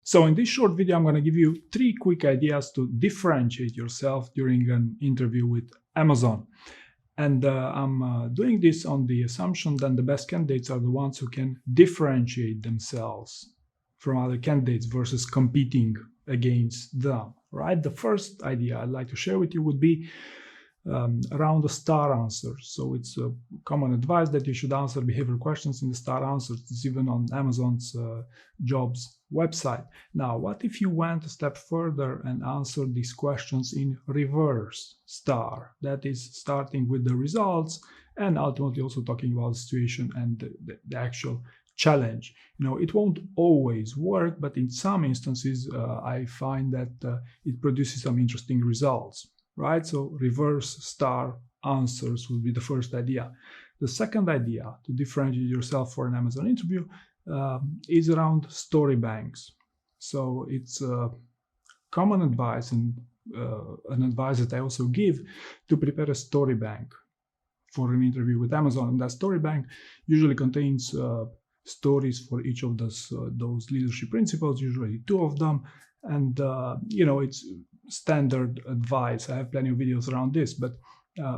So in this short video, I'm going to give you 3 quick ideas to differentiate yourself during an interview with Amazon. And I'm doing this on the assumption that the best candidates are the ones who can differentiate themselves from other candidates versus competing against them, right? The first idea I'd like to share with you would be around the star answers. So it's a common advice that you should answer behavioral questions in the star answers. It's even on Amazon's jobs website. Now, what if you went a step further and answered these questions in reverse star? That is, starting with the results and ultimately also talking about the situation and the actual challenge. You know, it won't always work, but in some instances, I find that it produces some interesting results. Right? So reverse star answers would be the first idea. The second idea to differentiate yourself for an Amazon interview is around story banks. So it's common advice and an advice that I also give to prepare a story bank for an interview with Amazon. And that story bank usually contains stories for each of those leadership principles, usually 2 of them. And, you know, it's standard advice. I have plenty of videos around this, but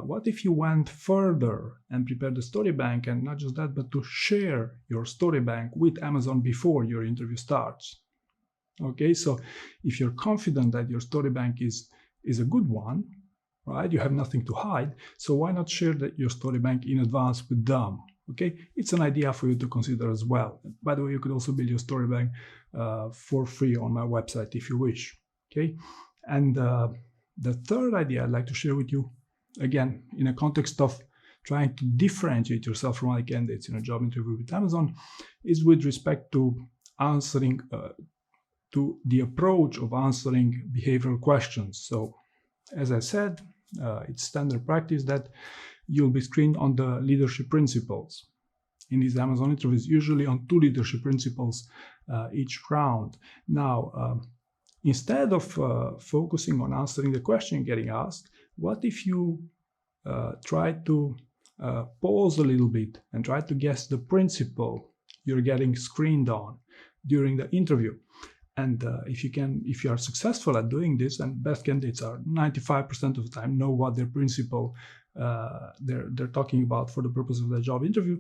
what if you went further and prepared the story bank, and not just that, but to share your story bank with Amazon before your interview starts? Okay, so if you're confident that your story bank is a good one, right, you have nothing to hide, so why not share your story bank in advance with them? Okay, it's an idea for you to consider as well. By the way, you could also build your story bank for free on my website if you wish. Okay, and the third idea I'd like to share with you, again, in a context of trying to differentiate yourself from other candidates in a job interview with Amazon, is with respect to answering, to the approach of answering behavioral questions. So, as I said, it's standard practice that you'll be screened on the leadership principles. In these Amazon interviews, usually on 2 leadership principles each round. Now, instead of focusing on answering the question getting asked, what if you try to pause a little bit and try to guess the principle you're getting screened on during the interview? And if you are successful at doing this, and best candidates are 95% of the time know what their principle they're talking about for the purpose of the job interview,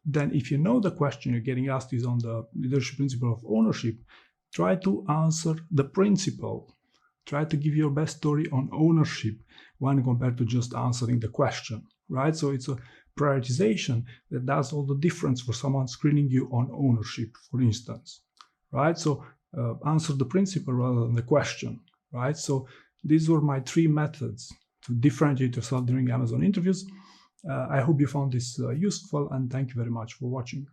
then if you know the question you're getting asked is on the leadership principle of ownership, try to answer the principle. Try to give your best story on ownership when compared to just answering the question, right? So it's a prioritization that does all the difference for someone screening you on ownership, for instance, right? So answer the principle rather than the question, right? So these were my 3 methods to differentiate yourself during Amazon interviews. I hope you found this useful, and thank you very much for watching.